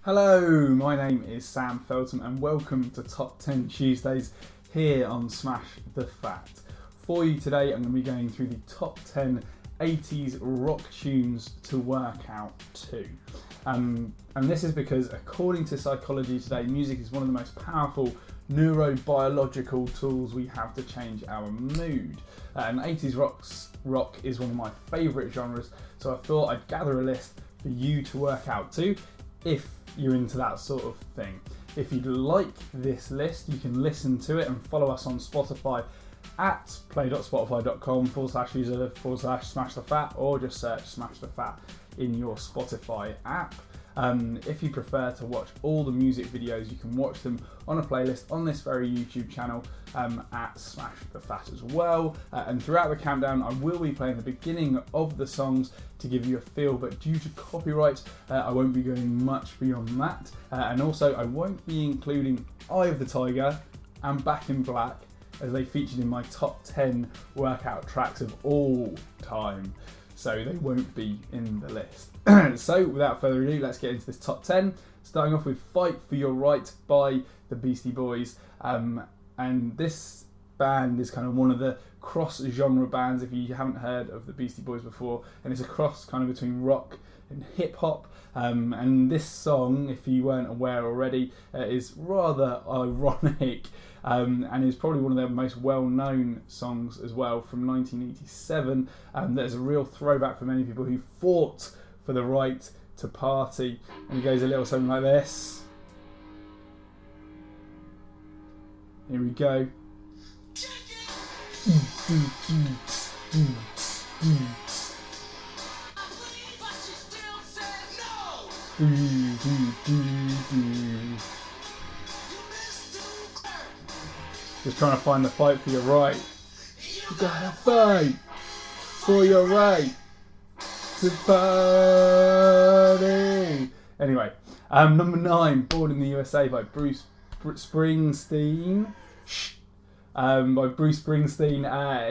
Hello, my name is Sam Felton and welcome to Top 10 Tuesdays here on Smash the Fact. For you today, I'm going to be going through the top 10 80s rock tunes to work out to. And this is because, according to Psychology Today, music is one of the most powerful neurobiological tools we have to change our mood. And 80s rock is one of my favourite genres, so I thought I'd gather a list for you to work out to if you're into that sort of thing. If you'd like this list, you can listen to it and follow us on Spotify at play.spotify.com/user/smash the fat, or just search Smash the Fat in your Spotify app. If you prefer to watch all the music videos, you can watch them on a playlist on this very YouTube channel at Smash the Fat as well. And throughout the countdown, I will be playing the beginning of the songs to give you a feel, but due to copyright, I won't be going much beyond that. And also, I won't be including Eye of the Tiger and Back in Black, as they featured in my top 10 workout tracks of all time. So they won't be in the list. So without further ado, let's get into this top 10. Starting off with Fight for Your Right by the Beastie Boys. And this band is kind of one of the cross-genre bands, if you haven't heard of the Beastie Boys before. And it's a cross kind of between rock and hip-hop. And this song, if you weren't aware already, is rather ironic. And is probably one of their most well-known songs as well, from 1987. That is a real throwback for many people who fought for the right to party. And it goes a little something like this. Here we go. Just trying to find the fight for your right. You gotta fight for your right to party. Anyway, number 9, Born in the U.S.A. by Bruce Springsteen.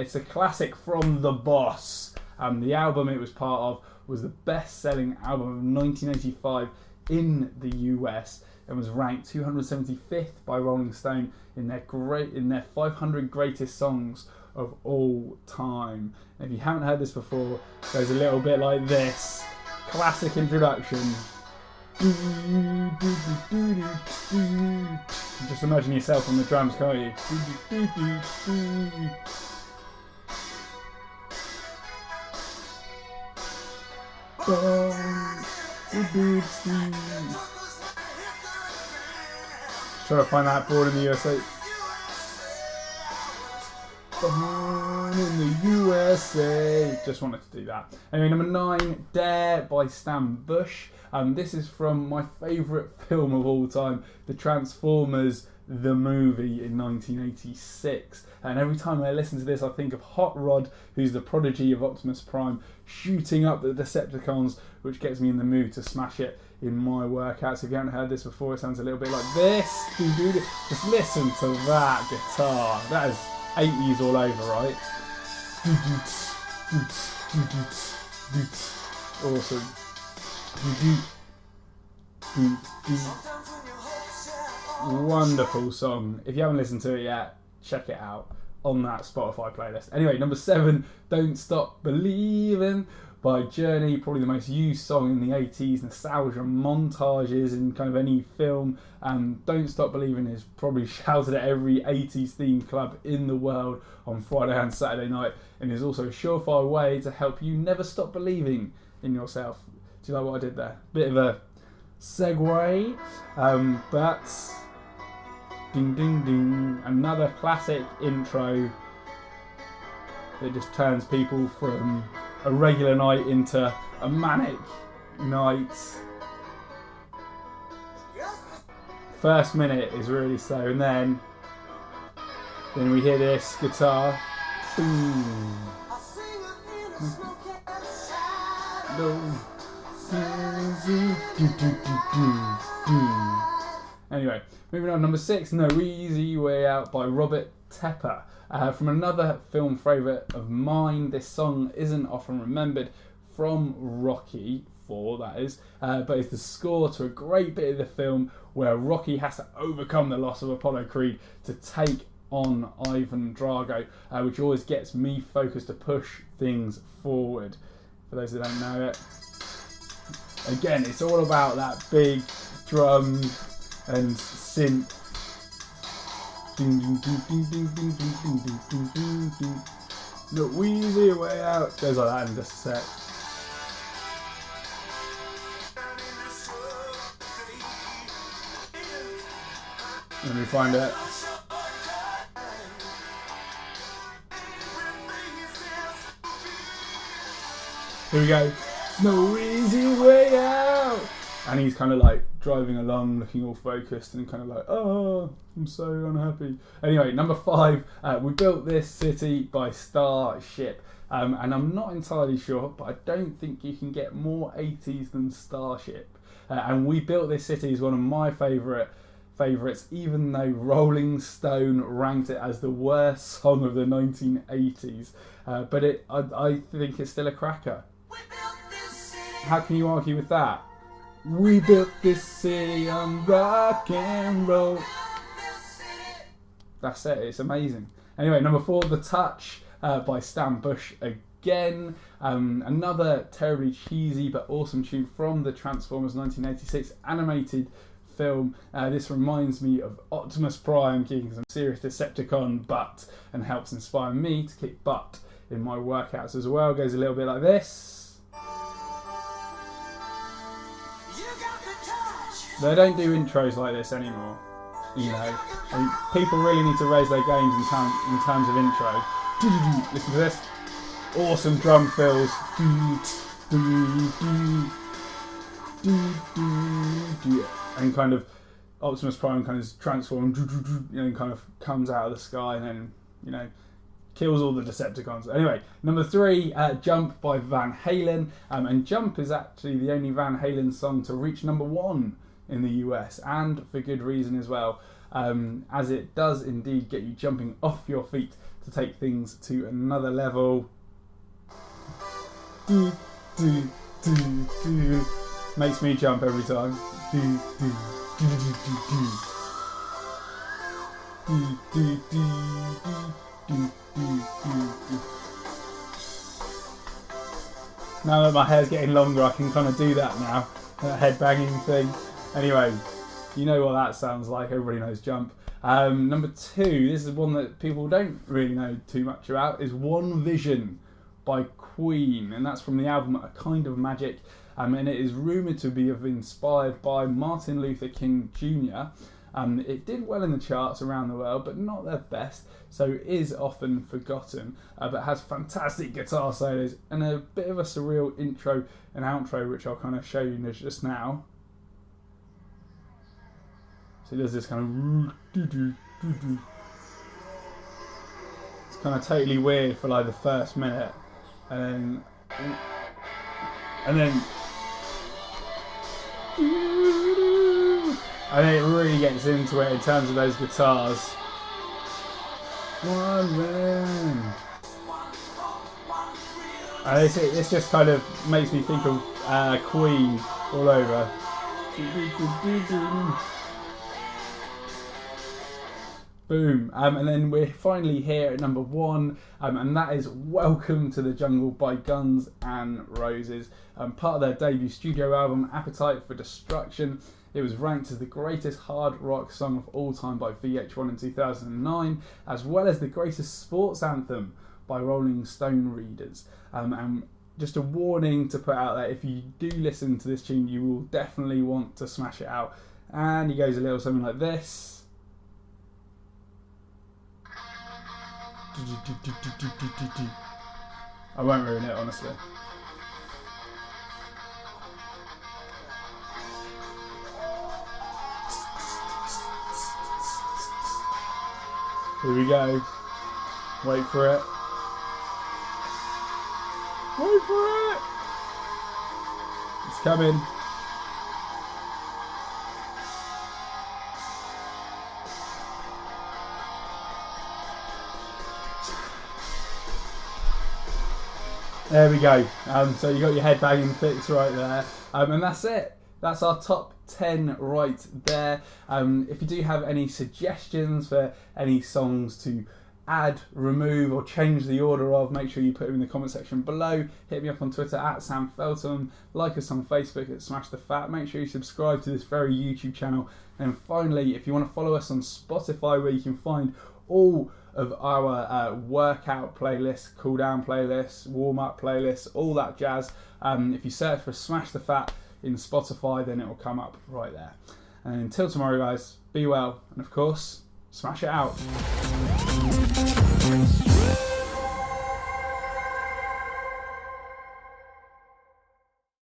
It's a classic from The Boss. The album it was part of was the best-selling album of 1985 in the US and was ranked 275th by Rolling Stone in their 500 greatest songs of all time. And if you haven't heard this before, it goes a little bit like this. Classic introduction. Just imagine yourself on the drums, can't you? Trying to find that. Born in the USA. Born in the USA. Just wanted to do that. Anyway, number 9, Dare by Stan Bush. This is from my favourite film of all time, The Transformers, the movie in 1986. And every time I listen to this, I think of Hot Rod, who's the prodigy of Optimus Prime, shooting up the Decepticons, which gets me in the mood to smash it in my workouts. If you haven't heard this before, it sounds a little bit like this. Just listen to that guitar. That is 80s all over, right? Awesome. Wonderful song. If you haven't listened to it yet, check it out on that Spotify playlist. Anyway, number 7, Don't Stop Believin' by Journey, probably the most used song in the 80s, nostalgia montages in kind of any film. Don't Stop Believin' is probably shouted at every 80s themed club in the world on Friday and Saturday night, and is also a surefire way to help you never stop believing in yourself. Do you like what I did there? Bit of a segue, but ding ding ding, another classic intro that just turns people from a regular night into a manic night. First minute is really slow, and then we hear this guitar. Boom. Anyway, moving on, number 6, No Easy Way Out by Robert Tepper. From another film favourite of mine, this song isn't often remembered from Rocky 4, that is, but it's the score to a great bit of the film where Rocky has to overcome the loss of Apollo Creed to take on Ivan Drago, which always gets me focused to push things forward. For those that don't know it, again, it's all about that big drum and synth. No easy way out. Goes like that in just a sec. Let me find it. Here we go. No easy way out. And he's kind of like driving along, looking all focused and kind of like, oh, I'm so unhappy. Anyway, number 5, We Built This City by Starship. And I'm not entirely sure, but I don't think you can get more 80s than Starship. And We Built This City is one of my favourites, even though Rolling Stone ranked it as the worst song of the 1980s. But I think it's still a cracker. How can you argue with that? We built this city on rock and roll. That's it, it's amazing. Anyway, number 4, The Touch by Stan Bush again. Another terribly cheesy but awesome tune from the Transformers 1986 animated film. This reminds me of Optimus Prime kicking some serious Decepticon butt and helps inspire me to kick butt in my workouts as well. Goes a little bit like this. They don't do intros like this anymore, you know. I mean, people really need to raise their games in terms of intro. Listen to this. Awesome drum fills. And kind of Optimus Prime kind of transforms and kind of comes out of the sky and then, you know, kills all the Decepticons. Anyway, number 3, Jump by Van Halen. And Jump is actually the only Van Halen song to reach number 1 in the US, and for good reason as well, as it does indeed get you jumping off your feet to take things to another level. Makes me jump every time. Now that my hair's getting longer, I can kind of do that now, that head banging thing. Anyway, you know what that sounds like. Everybody knows Jump. Number 2, this is one that people don't really know too much about, is One Vision by Queen, and that's from the album A Kind of Magic, and it is rumoured to be inspired by Martin Luther King Jr. It did well in the charts around the world, but not their best, so is often forgotten, but has fantastic guitar solos and a bit of a surreal intro and outro, which I'll kind of show you just now. So there's this kind of... It's kind of totally weird for like the first minute, and then it really gets into it in terms of those guitars. One man. And this just kind of makes me think of Queen all over. Boom. And then we're finally here at number 1, and that is Welcome to the Jungle by Guns N' Roses. Part of their debut studio album, Appetite for Destruction. It was ranked as the greatest hard rock song of all time by VH1 in 2009, as well as the greatest sports anthem by Rolling Stone readers. And just a warning to put out there, if you do listen to this tune, you will definitely want to smash it out. And he goes a little something like this. I won't ruin it, honestly. Here we go. Wait for it. Wait for it! It's coming. There we go. So you got your headbanging fix right there. And that's it. That's our top 10 right there. If you do have any suggestions for any songs to add, remove or change the order of, make sure you put them in the comment section below. Hit me up on Twitter at Sam Feltham, like us on Facebook at Smash the Fat. Make sure you subscribe to this very YouTube channel. And finally, if you want to follow us on Spotify, where you can find all of our workout playlists, cool down playlists, warm up playlists, all that jazz. If you search for Smash the Fat in Spotify, then it will come up right there. And until tomorrow, guys, be well, and of course, smash it out.